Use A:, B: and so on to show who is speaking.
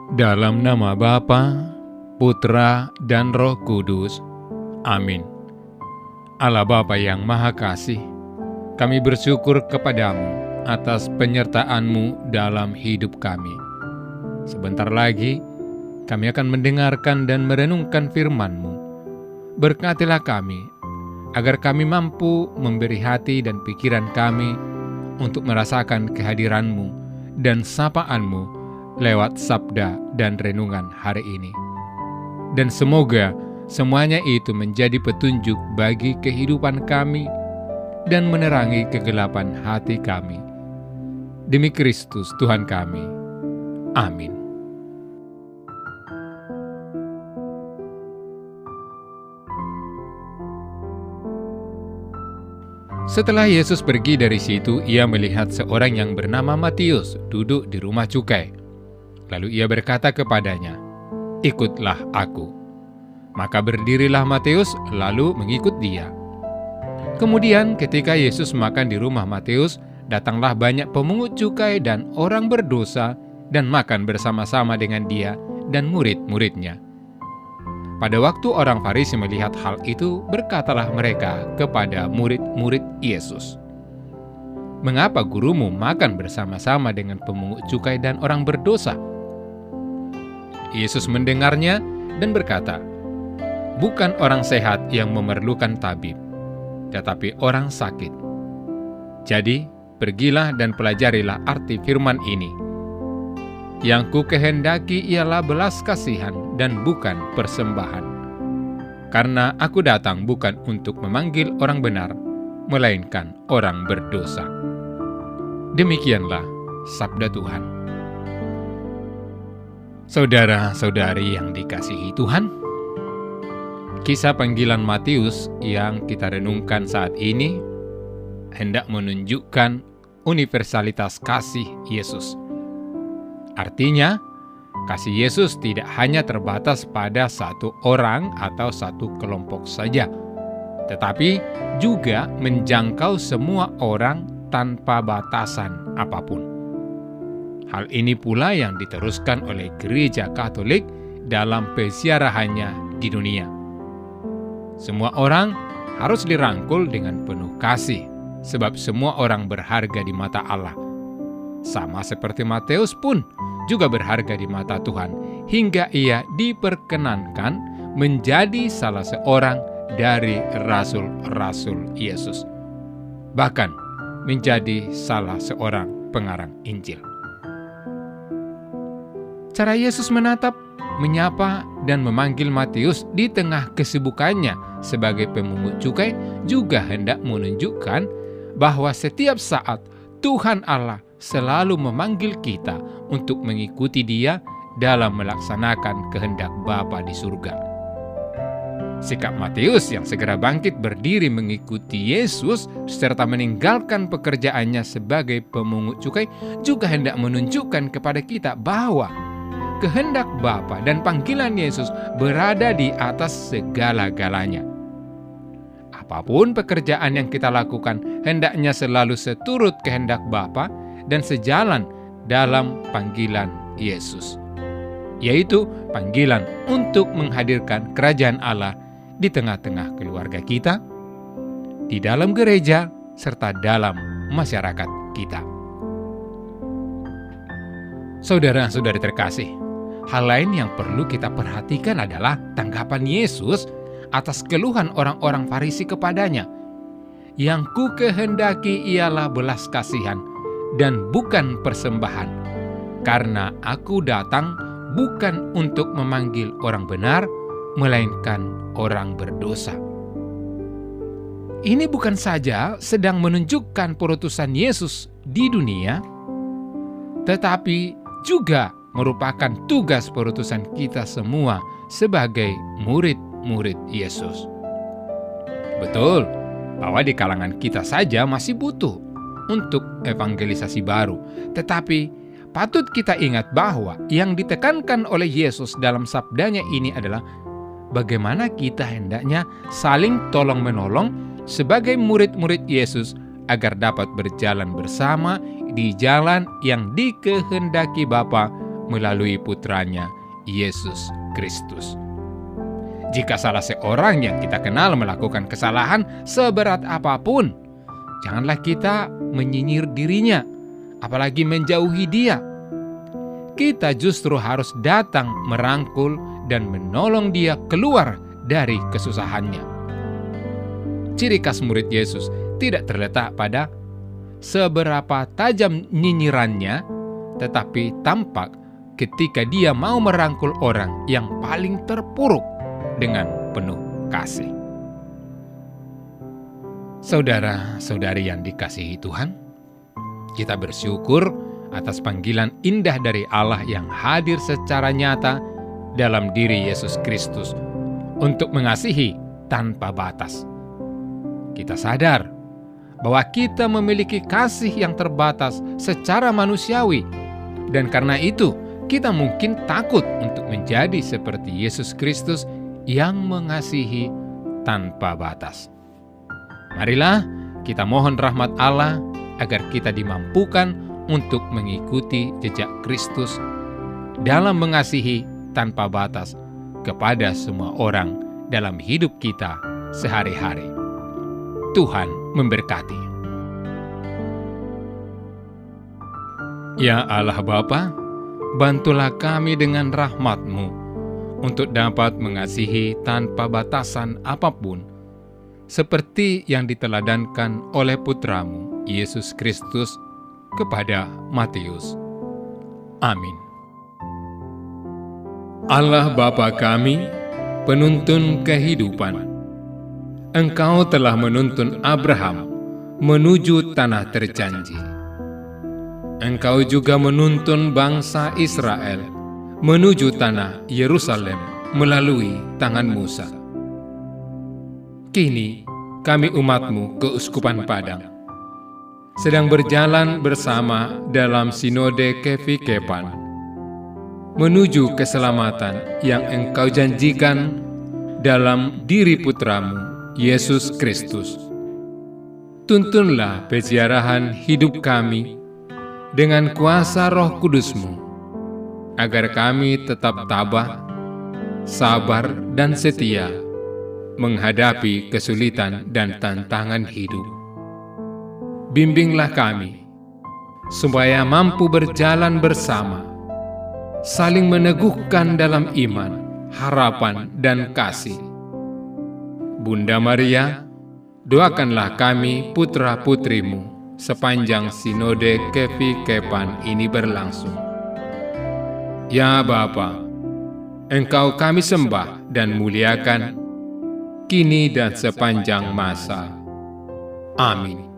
A: Dalam nama Bapa, Putra, dan Roh Kudus. Amin. Allah Bapa yang Maha Kasih, kami bersyukur kepadamu atas penyertaan-Mu dalam hidup kami. Sebentar lagi, kami akan mendengarkan dan merenungkan firman-Mu. Berkatilah kami, agar kami mampu memberi hati dan pikiran kami untuk merasakan kehadiran-Mu dan sapaan-Mu lewat sabda dan renungan hari ini. Dan semoga semuanya itu menjadi petunjuk bagi kehidupan kami dan menerangi kegelapan hati kami. Demi Kristus Tuhan kami. Amin. Setelah Yesus pergi dari situ, ia melihat seorang yang bernama Matius duduk di rumah cukai. Lalu ia berkata kepadanya, "Ikutlah aku." Maka berdirilah Matius lalu mengikut dia. Kemudian ketika Yesus makan di rumah Matius, datanglah banyak pemungut cukai dan orang berdosa dan makan bersama-sama dengan dia dan murid-muridnya. Pada waktu orang Farisi melihat hal itu, berkatalah mereka kepada murid-murid Yesus, "Mengapa gurumu makan bersama-sama dengan pemungut cukai dan orang berdosa?" Yesus mendengarnya dan berkata, "Bukan orang sehat yang memerlukan tabib, tetapi orang sakit. Jadi, pergilah dan pelajarilah arti firman ini. Yang ku kehendaki ialah belas kasihan dan bukan persembahan. Karena aku datang bukan untuk memanggil orang benar, melainkan orang berdosa." Demikianlah sabda Tuhan. Saudara-saudari yang dikasihi Tuhan, kisah panggilan Matius yang kita renungkan saat ini hendak menunjukkan universalitas kasih Yesus. Artinya, kasih Yesus tidak hanya terbatas pada satu orang atau satu kelompok saja, tetapi juga menjangkau semua orang tanpa batasan apapun. Hal ini pula yang diteruskan oleh Gereja Katolik dalam peziarahannya di dunia. Semua orang harus dirangkul dengan penuh kasih, sebab semua orang berharga di mata Allah. Sama seperti Matius pun juga berharga di mata Tuhan, hingga ia diperkenankan menjadi salah seorang dari rasul-rasul Yesus, bahkan menjadi salah seorang pengarang Injil. Cara Yesus menatap, menyapa, dan memanggil Matius di tengah kesibukannya sebagai pemungut cukai juga hendak menunjukkan bahwa setiap saat Tuhan Allah selalu memanggil kita untuk mengikuti Dia dalam melaksanakan kehendak Bapa di surga. Sikap Matius yang segera bangkit berdiri mengikuti Yesus serta meninggalkan pekerjaannya sebagai pemungut cukai juga hendak menunjukkan kepada kita bahwa kehendak Bapa dan panggilan Yesus berada di atas segala-galanya. Apapun pekerjaan yang kita lakukan, hendaknya selalu seturut kehendak Bapa dan sejalan dalam panggilan Yesus, yaitu panggilan untuk menghadirkan kerajaan Allah di tengah-tengah keluarga kita, di dalam gereja, serta dalam masyarakat kita. Saudara-saudari terkasih, hal lain yang perlu kita perhatikan adalah tanggapan Yesus atas keluhan orang-orang Farisi kepadanya. Yang ku kehendaki ialah belas kasihan dan bukan persembahan, karena aku datang bukan untuk memanggil orang benar, melainkan orang berdosa. Ini bukan saja sedang menunjukkan perutusan Yesus di dunia, tetapi juga merupakan tugas perutusan kita semua sebagai murid-murid Yesus. Betul bahwa di kalangan kita saja masih butuh untuk evangelisasi baru, tetapi patut kita ingat bahwa yang ditekankan oleh Yesus dalam sabdanya ini adalah bagaimana kita hendaknya saling tolong-menolong sebagai murid-murid Yesus agar dapat berjalan bersama di jalan yang dikehendaki Bapa melalui putranya, Yesus Kristus. Jika salah seorang yang kita kenal melakukan kesalahan seberat apapun, janganlah kita menyinyir dirinya, apalagi menjauhi dia. Kita justru harus datang merangkul dan menolong dia keluar dari kesusahannya. Ciri khas murid Yesus tidak terletak pada seberapa tajam nyinyirannya, tetapi tampak ketika dia mau merangkul orang yang paling terpuruk dengan penuh kasih. Saudara-saudari yang dikasihi Tuhan, kita bersyukur atas panggilan indah dari Allah yang hadir secara nyata dalam diri Yesus Kristus untuk mengasihi tanpa batas. Kita sadar bahwa kita memiliki kasih yang terbatas secara manusiawi, dan karena itu kita mungkin takut untuk menjadi seperti Yesus Kristus yang mengasihi tanpa batas. Marilah kita mohon rahmat Allah agar kita dimampukan untuk mengikuti jejak Kristus dalam mengasihi tanpa batas kepada semua orang dalam hidup kita sehari-hari. Tuhan memberkati. Ya Allah Bapa, bantulah kami dengan rahmat-Mu untuk dapat mengasihi tanpa batasan apapun, seperti yang diteladankan oleh Putra-Mu, Yesus Kristus, kepada Matius. Amin. Allah Bapa kami, penuntun kehidupan, Engkau telah menuntun Abraham menuju tanah terjanji. Engkau juga menuntun bangsa Israel menuju tanah Yerusalem melalui tangan Musa. Kini kami umat-Mu Keuskupan Padang sedang berjalan bersama dalam sinode Kefikepan menuju keselamatan yang Engkau janjikan dalam diri Putra-Mu, Yesus Kristus. Tuntunlah peziarahan hidup kami dengan kuasa Roh Kudus-Mu, agar kami tetap tabah, sabar, dan setia menghadapi kesulitan dan tantangan hidup. Bimbinglah kami, supaya mampu berjalan bersama, saling meneguhkan dalam iman, harapan, dan kasih. Bunda Maria, doakanlah kami putra-putrimu sepanjang sinode Kefikepan ini berlangsung. Ya Bapa, Engkau kami sembah dan muliakan, kini dan sepanjang masa. Amin.